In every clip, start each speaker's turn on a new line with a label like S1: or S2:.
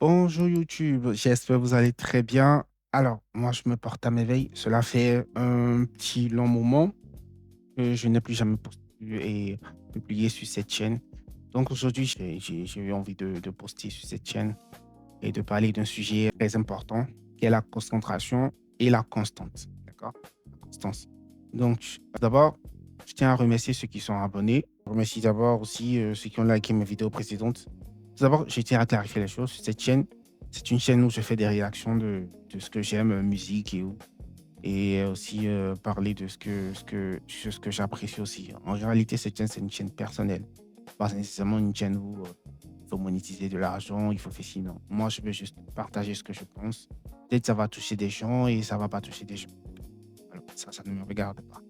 S1: Bonjour YouTube, j'espère que vous allez très bien. Alors, moi, je me porte à merveille. Cela fait un petit long moment que je n'ai plus jamais posté et publié sur cette chaîne. Donc aujourd'hui, j'ai eu envie de poster sur cette chaîne et de parler d'un sujet très important qui est la concentration et la constante. D'accord? La constance. Donc, d'abord, je tiens à remercier ceux qui sont abonnés. Je remercie d'abord aussi ceux qui ont liké mes vidéos précédentes. Tout d'abord, je tiens à clarifier les choses. Cette chaîne, c'est une chaîne où je fais des réactions de ce que j'aime, musique et aussi parler de ce que j'apprécie aussi. En réalité, cette chaîne, c'est une chaîne personnelle. Pas nécessairement une chaîne où il faut monétiser de l'argent, il faut faire ci, non. Moi, je veux juste partager ce que je pense. Peut-être ça va toucher des gens et ça va pas toucher des gens. Alors, ça ne me regarde pas.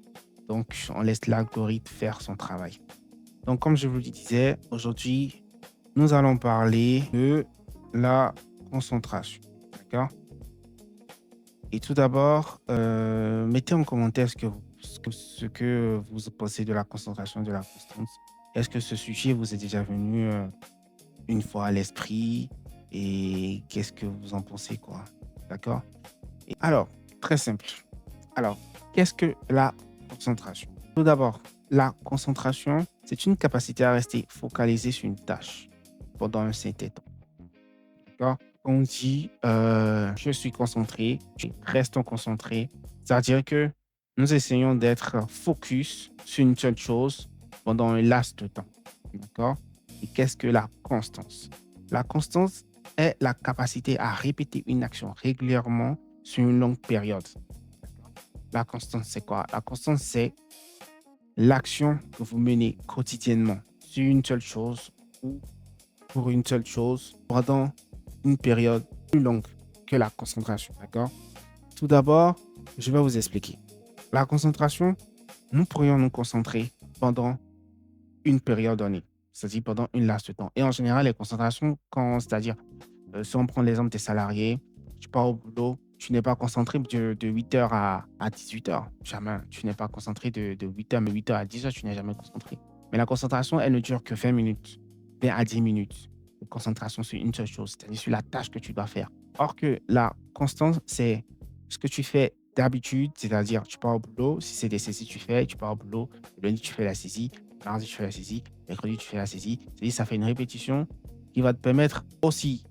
S1: Donc, on laisse l'algorithme faire son travail. Donc, comme je vous le disais, aujourd'hui, nous allons parler de la concentration. D'accord? Et tout d'abord, mettez en commentaire ce que vous pensez de la concentration, de la constance. Est-ce que ce sujet vous est déjà venu une fois à l'esprit et qu'est-ce que vous en pensez, quoi? D'accord? Et alors, très simple. Alors, qu'est-ce que la concentration? Tout d'abord, la concentration, c'est une capacité à rester focalisé sur une tâche pendant un certain temps. D'accord? On dit je suis concentré, restons concentrés. C'est-à-dire que nous essayons d'être focus sur une seule chose pendant un laps de temps. D'accord? Et qu'est-ce que la constance? La constance est la capacité à répéter une action régulièrement sur une longue période. La constance, c'est quoi? La constance, c'est l'action que vous menez quotidiennement sur une seule chose ou pour une seule chose pendant une période plus longue que la concentration. D'accord? Tout d'abord, je vais vous expliquer. La concentration, nous pourrions nous concentrer pendant une période donnée, c'est-à-dire pendant une laps de temps. Et en général, les concentrations, c'est-à-dire, si on prend l'exemple des salariés, tu pars au boulot, tu n'es pas concentré de 8h à 18h. Jamais. Tu n'es pas concentré de 8h, mais 8h à 10h, tu n'es jamais concentré. Mais la concentration, elle ne dure que 20 minutes, 20 à 10 minutes de concentration sur une seule chose, c'est-à-dire sur la tâche que tu dois faire. Or que la constance, c'est ce que tu fais d'habitude, c'est-à-dire tu pars au boulot, si c'est des saisies, tu pars au boulot, le lundi, tu fais la saisie, mardi, tu fais la saisie, mercredi, tu fais la saisie. C'est-à-dire ça fait une répétition qui va te permettre aussi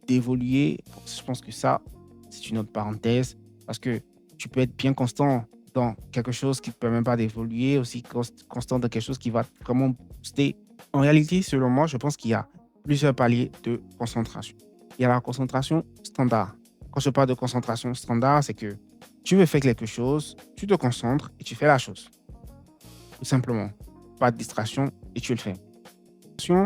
S1: d'évoluer. Je pense que ça, c'est une autre parenthèse parce que tu peux être bien constant dans quelque chose qui ne te permet pas d'évoluer, aussi constant dans quelque chose qui va vraiment booster. En réalité, selon moi, je pense qu'il y a plusieurs paliers de concentration. Il y a la concentration standard. Quand je parle de concentration standard, c'est que tu veux faire quelque chose, tu te concentres et tu fais la chose. Tout simplement. Pas de distraction et tu le fais. J'ai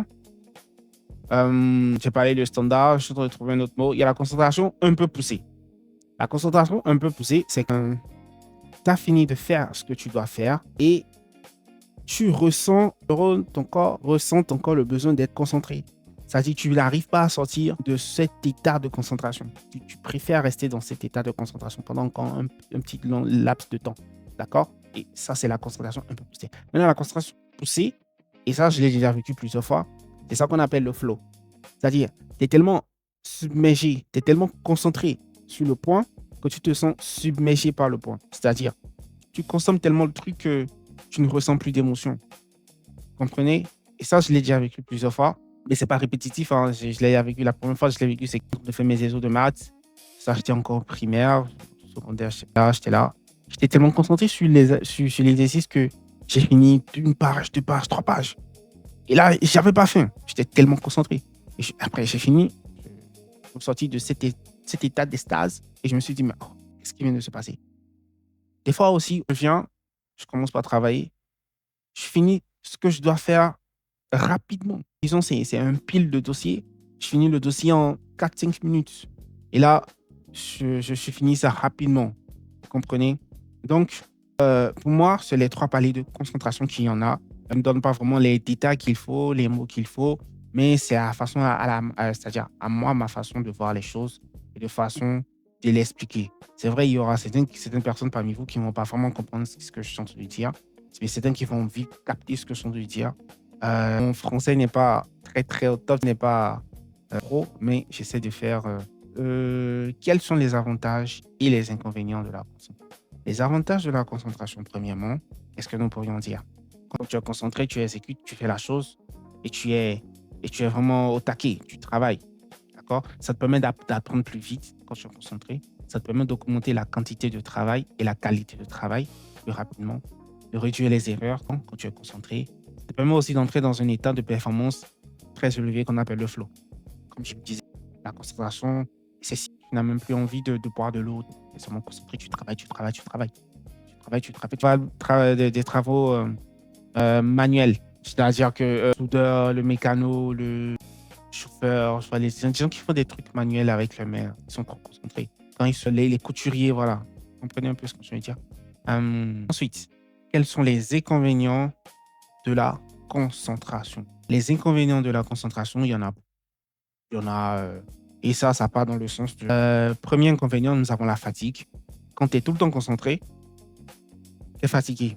S1: parlé de standard, je suis en train de trouver un autre mot. Il y a la concentration un peu poussée. La concentration un peu poussée, c'est quand tu as fini de faire ce que tu dois faire et tu ressens, ton corps ressent encore le besoin d'être concentré. C'est-à-dire que tu n'arrives pas à sortir de cet état de concentration. Tu préfères rester dans cet état de concentration pendant encore un petit long laps de temps. D'accord? Et ça, c'est la concentration un peu poussée. Maintenant, la concentration poussée, et ça, je l'ai déjà vécu plusieurs fois, c'est ça qu'on appelle le flow. C'est-à-dire, tu es tellement submergé, tu es tellement concentré sur le point que tu te sens submergé par le point. C'est-à-dire, tu consommes tellement le truc que tu ne ressens plus d'émotion. Vous comprenez? Et ça, je l'ai déjà vécu plusieurs fois. Mais c'est pas répétitif, hein. Je l'ai vécu la première fois, je l'ai vécu, c'est quand je fais mes exos de maths. Ça, j'étais encore au primaire, secondaire, j'étais là. J'étais tellement concentré sur l'exercice que j'ai fini une page, deux pages, trois pages. Et là, j'avais pas faim. J'étais tellement concentré. Et après, j'ai fini. Je suis sorti de cet état d'extase et je me suis dit, mais qu'est-ce qui vient de se passer? Des fois aussi, je viens, je commence par travailler, je finis ce que je dois faire rapidement. Disons, c'est un pile de dossier. Je finis le dossier en 4-5 minutes. Et là, je finis ça rapidement. Vous comprenez? Donc, pour moi, c'est les trois paliers de concentration qu'il y en a. Ça ne me donne pas vraiment les détails qu'il faut, les mots qu'il faut, mais c'est à la façon, c'est-à-dire à moi, ma façon de voir les choses et de façon de l'expliquer. C'est vrai, il y aura certaines personnes parmi vous qui ne vont pas vraiment comprendre ce que je suis en train de dire, mais certains qui vont vite capter ce que je suis en train de dire. Mon français n'est pas très, très au top, n'est pas pro, mais j'essaie de faire quels sont les avantages et les inconvénients de la concentration. Les avantages de la concentration, premièrement, qu'est-ce que nous pourrions dire? Quand tu es concentré, tu exécutes, tu fais la chose et tu es vraiment au taquet, tu travailles. D'accord? Ça te permet d'apprendre plus vite quand tu es concentré. Ça te permet d'augmenter la quantité de travail et la qualité de travail plus rapidement, de réduire les erreurs quand tu es concentré. Ça te permet aussi d'entrer dans un état de performance très élevé qu'on appelle le flow. Comme je me disais, la concentration, c'est si tu n'as même plus envie de boire de l'eau. Tu es seulement concentré, tu travailles, tu travailles, tu travailles. Tu travailles, tu travailles. Tu vas des travaux manuels. C'est-à-dire que le soudeur, le mécano, le chauffeur, je vois les gens qui font des trucs manuels avec le main, ils sont trop concentrés. Quand ils se les couturiers, voilà. Vous comprenez un peu ce que je veux dire? Ensuite, quels sont les inconvénients de la concentration? Les inconvénients de la concentration, il y en a. Il y en a. Et ça part dans le sens de. Premier inconvénient, nous avons la fatigue. Quand tu es tout le temps concentré, tu es fatigué.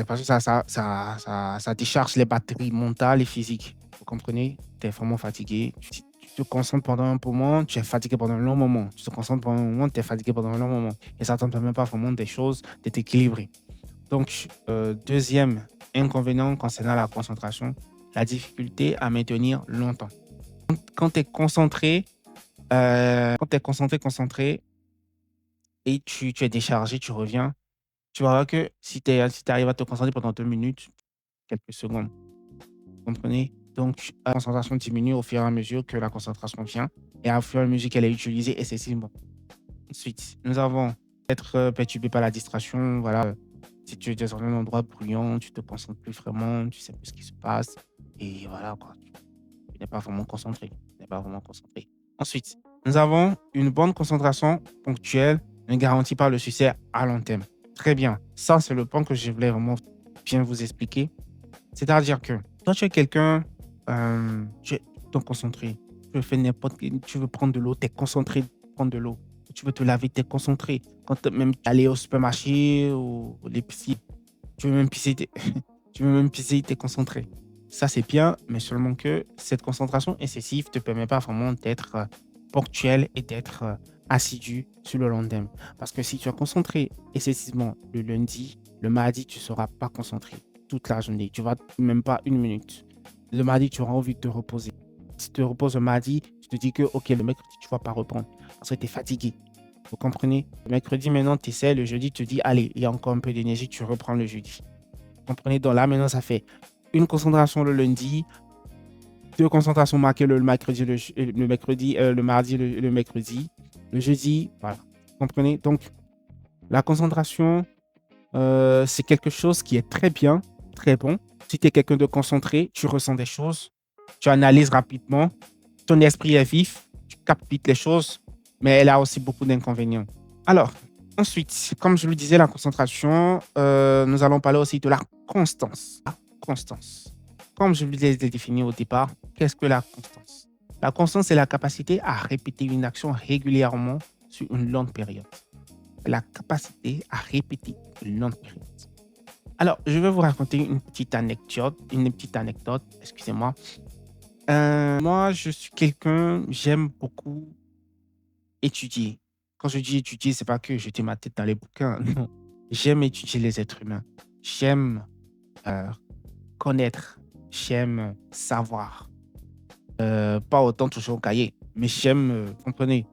S1: Parce que ça décharge les batteries mentales et physiques. Vous comprenez? Tu es vraiment fatigué. Tu te concentres pendant un moment, tu es fatigué pendant un long moment. Tu te concentres pendant un moment, tu es fatigué pendant un long moment. Et ça ne te permet pas vraiment des choses d'être équilibré. Donc, deuxième inconvénient concernant la concentration, la difficulté à maintenir longtemps. Quand tu es concentré, concentré, et tu es déchargé, tu reviens, tu verras que si tu arrives à te concentrer pendant 2 minutes, quelques secondes, vous comprenez? Donc, la concentration diminue au fur et à mesure que la concentration vient et au fur et à mesure qu'elle est utilisée excessivement. Ensuite, nous avons être perturbé par la distraction. Voilà, si tu es dans un endroit bruyant, tu te concentres plus vraiment, tu sais plus ce qui se passe. Et voilà, quoi. Tu n'es pas vraiment concentré. Tu n'es pas vraiment concentré. Ensuite, nous avons une bonne concentration ponctuelle ne garantit pas le succès à long terme. Très bien. Ça, c'est le point que je voulais vraiment bien vous expliquer. C'est-à-dire que quand tu es quelqu'un, tu es tout le temps concentré. Tu veux faire tu veux prendre de l'eau, tu es concentré de prendre de l'eau. Tu veux te laver, tu es concentré. Quand même aller au supermarché ou l'épicerie, tu veux même pisser, tu veux même pisser, tu es concentré. Ça, c'est bien, mais seulement que cette concentration excessive ne te permet pas vraiment d'être ponctuel et d'être assidu sur le long terme. Parce que si tu es concentré excessivement le lundi, le mardi, tu ne seras pas concentré toute la journée. Tu ne vas même pas 1 minute. Le mardi, tu auras envie de te reposer. Si tu te reposes le mardi, tu te dis que, OK, le mercredi, tu ne vas pas reprendre parce que tu es fatigué. Vous comprenez? Le mercredi, maintenant, tu essaies. Le jeudi, tu te dis, allez, il y a encore un peu d'énergie, tu reprends le jeudi. Vous comprenez? Donc là, maintenant, ça fait une concentration le lundi, 2 concentrations marquées le mercredi, le mercredi, le mardi, le mercredi, le jeudi, voilà. Vous comprenez? Donc, la concentration, c'est quelque chose qui est très bien, très bon. Si tu es quelqu'un de concentré, tu ressens des choses, tu analyses rapidement, ton esprit est vif, tu captes vite les choses, mais elle a aussi beaucoup d'inconvénients. Alors, ensuite, comme je le disais, la concentration, nous allons parler aussi de la constance. La constance. Comme je vous l'ai défini au départ, qu'est-ce que la constance? La constance, c'est la capacité à répéter une action régulièrement sur une longue période. La capacité à répéter une longue période. Alors, je vais vous raconter une petite anecdote, excusez-moi. Moi, je suis quelqu'un, j'aime beaucoup étudier. Quand je dis étudier, c'est pas que jeter ma tête dans les bouquins, non. J'aime étudier les êtres humains. J'aime connaître. J'aime savoir. Pas autant toucher au cahier, mais j'aime, comprenez.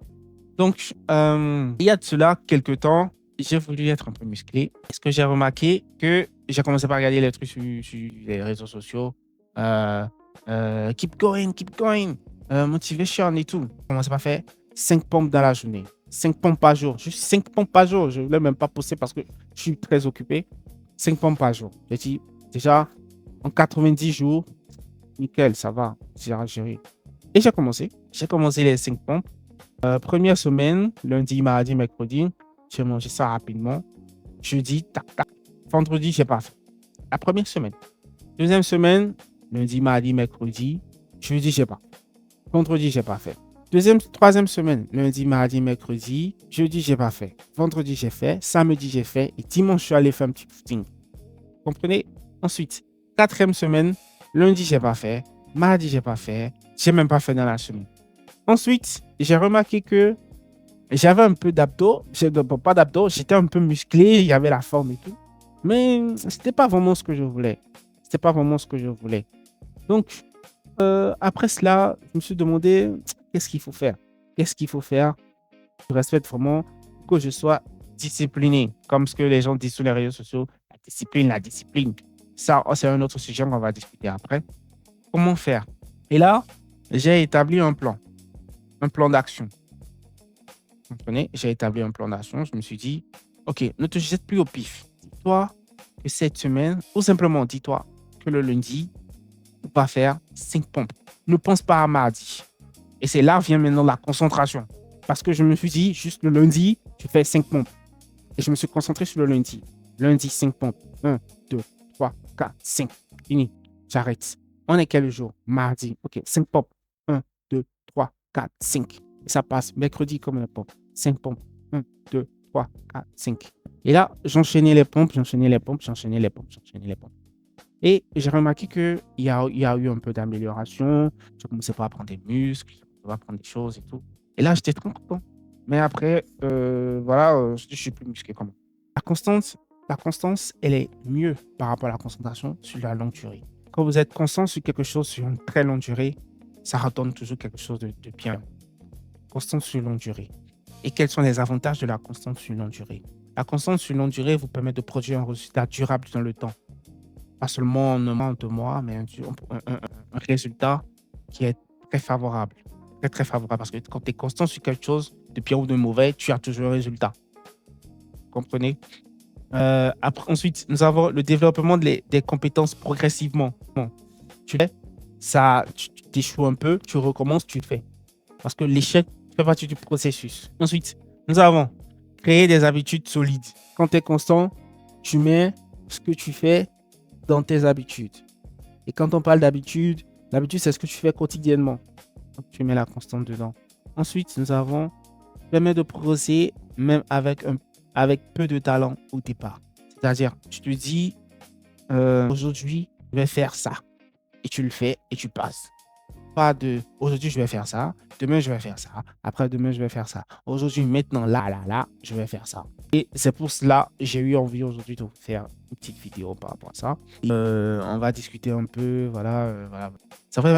S1: Donc, il y a de cela quelques temps, j'ai voulu être un peu musclé. Est-ce que j'ai remarqué que j'ai commencé par regarder les trucs sur les réseaux sociaux. Keep going, keep going. Motivation et tout. J'ai commencé par faire 5 pompes dans la journée. 5 pompes par jour. Juste 5 pompes par jour. Je ne voulais même pas pousser parce que je suis très occupé. 5 pompes par jour. J'ai dit, déjà, en 90 jours, nickel, ça va. J'ai géré. Et j'ai commencé. J'ai commencé les 5 pompes. Première semaine, lundi, mardi, mercredi, j'ai mangé ça rapidement. Jeudi, tac, tac. Vendredi, j'ai pas fait. La première semaine. Deuxième semaine, lundi, mardi, mercredi. Jeudi, j'ai pas. Vendredi, j'ai pas fait. Troisième semaine, lundi, mardi, mercredi. Jeudi, j'ai pas fait. Vendredi, j'ai fait. Samedi, j'ai fait. Et dimanche, je suis allé faire un petit footing. Comprenez? Ensuite, quatrième semaine, lundi, j'ai pas fait. Mardi, j'ai pas fait. J'ai même pas fait dans la semaine. Ensuite, j'ai remarqué que j'avais un peu d'abdos. Bon, pas d'abdos, j'étais un peu musclé, il y avait la forme et tout. Mais c'était pas vraiment ce que je voulais. C'était pas vraiment ce que je voulais. Donc, après cela, je me suis demandé, qu'est-ce qu'il faut faire? Qu'est-ce qu'il faut faire? Je respecte vraiment que je sois discipliné, comme ce que les gens disent sur les réseaux sociaux. La discipline, la discipline. Ça, c'est un autre sujet qu'on va discuter après. Comment faire? Et là, j'ai établi un plan d'action. Vous comprenez? J'ai établi un plan d'action. Je me suis dit, OK, ne te jette plus au pif. Dis-toi que cette semaine, ou simplement dis-toi que le lundi, on va faire 5 pompes. Ne pense pas à mardi. Et c'est là vient maintenant la concentration. Parce que je me suis dit, juste le lundi, je fais 5 pompes. Et je me suis concentré sur le lundi. Lundi, 5 pompes. 1, 2, 3, 4, 5. Fini. J'arrête. On est quel jour? Mardi. OK, 5 pompes. 1, 2, 3, 4, 5. Et ça passe. Mercredi, comme une pompe. 5 pompes. 1, 2, 3, 4, 5. Et là, j'enchaînais les pompes, j'enchaînais les pompes, j'enchaînais les pompes, j'enchaînais les pompes. Et j'ai remarqué qu'il y a eu un peu d'amélioration. Je commençais pas à prendre des muscles, je commençais pas à prendre des choses et tout. Et là, j'étais très content. Mais après, voilà, je suis plus musclé quand même. La constance, elle est mieux par rapport à la concentration sur la longue durée. Quand vous êtes constant sur quelque chose sur une très longue durée, ça redonne toujours quelque chose de bien. Constance sur longue durée. Et quels sont les avantages de la constance sur longue durée? La constance sur longue durée vous permet de produire un résultat durable dans le temps. Pas seulement en un mois, 2 mois, mais un résultat qui est très favorable. Très, très favorable. Parce que quand tu es constant sur quelque chose, de bien ou de mauvais, tu as toujours un résultat. Vous comprenez? Ensuite, nous avons le développement des compétences progressivement. Bon, tu fais ça, tu t'échoues un peu, tu recommences, tu le fais. Parce que l'échec fait partie du processus. Ensuite, nous avons créé des habitudes solides. Quand tu es constant, tu mets ce que tu fais dans tes habitudes. Et quand on parle d'habitude, l'habitude, c'est ce que tu fais quotidiennement. Donc, tu mets la constante dedans. Ensuite, nous avons permet de progresser même avec peu de talent au départ. C'est-à-dire, tu te dis, aujourd'hui, je vais faire ça. Et tu le fais et tu passes. Pas de, aujourd'hui, je vais faire ça. Demain, je vais faire ça. Après, demain, je vais faire ça. Aujourd'hui, maintenant, là, je vais faire ça. Et c'est pour cela que j'ai eu envie aujourd'hui de vous faire une petite vidéo par rapport à ça. On va discuter un peu, voilà. C'est vrai,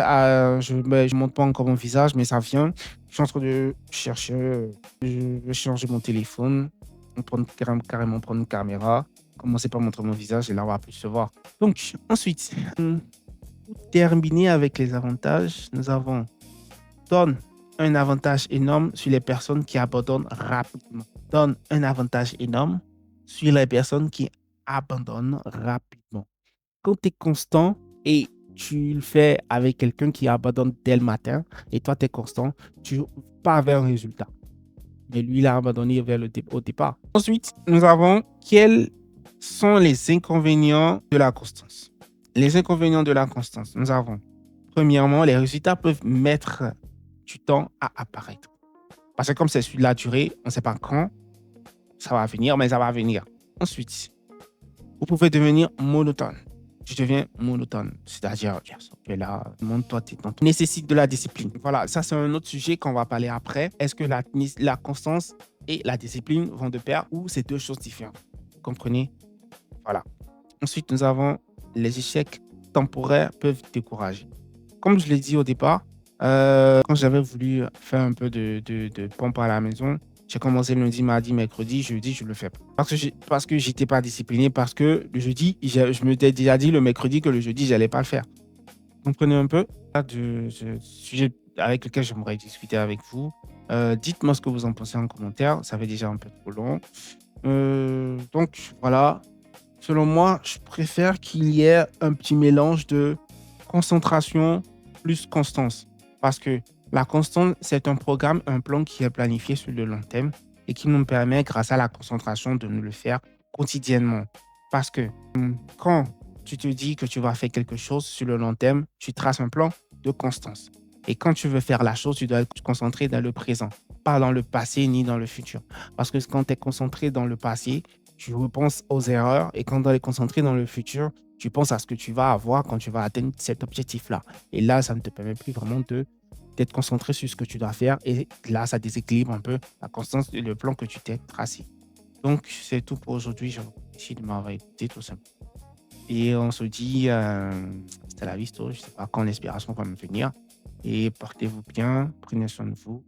S1: je ne montre pas encore mon visage, mais ça vient. Je suis en train de chercher, je vais changer mon téléphone, carrément prendre une caméra, commencer par montrer mon visage et là, on va plus se voir. Donc, ensuite, pour terminer avec les avantages, nous avons donne un avantage énorme sur les personnes qui abandonnent rapidement. Donne un avantage énorme sur les personnes qui abandonnent rapidement. Quand tu es constant et tu le fais avec quelqu'un qui abandonne dès le matin et toi tu es constant, tu pars vers un résultat. Mais lui, il a abandonné au départ. Ensuite, nous avons quels sont les inconvénients de la constance. Les inconvénients de la constance, nous avons premièrement, les résultats peuvent mettre du temps à apparaître. Parce que comme c'est sur la durée, on ne sait pas quand ça va venir, mais ça va venir. Ensuite, vous pouvez devenir monotone. Tu deviens monotone, c'est-à-dire que là, toi, tu nécessite de la discipline. Voilà, ça c'est un autre sujet qu'on va parler après. Est-ce que la constance et la discipline vont de pair ou c'est deux choses différentes? Vous comprenez? Voilà. Ensuite, nous avons les échecs temporaires peuvent décourager. Comme je l'ai dit au départ, quand j'avais voulu faire un peu de pompe à la maison, j'ai commencé lundi, mardi, mercredi, jeudi, je le fais pas. Parce que j'étais pas discipliné, parce que le jeudi, je me suis déjà dit le mercredi que le jeudi, j'allais pas le faire. Vous comprenez un peu? Sujet avec lequel j'aimerais discuter avec vous. Dites-moi ce que vous en pensez en commentaire. Ça fait déjà un peu trop long. Donc, voilà. Selon moi, je préfère qu'il y ait un petit mélange de concentration plus constance. Parce que la constance, c'est un programme, un plan qui est planifié sur le long terme et qui nous permet, grâce à la concentration, de nous le faire quotidiennement. Parce que quand tu te dis que tu vas faire quelque chose sur le long terme, tu traces un plan de constance. Et quand tu veux faire la chose, tu dois être concentré dans le présent, pas dans le passé ni dans le futur. Parce que quand tu es concentré dans le passé, tu repenses aux erreurs et quand tu es concentré dans le futur, tu penses à ce que tu vas avoir quand tu vas atteindre cet objectif-là. Et là, ça ne te permet plus vraiment d'être concentré sur ce que tu dois faire. Et là, ça déséquilibre un peu la constance et le plan que tu t'es tracé. Donc, c'est tout pour aujourd'hui. Je vous remercie de m'avoir écouté tout simplement. Et on se dit, hasta la vista. Je ne sais pas quand l'inspiration va me venir. Et portez-vous bien, prenez soin de vous.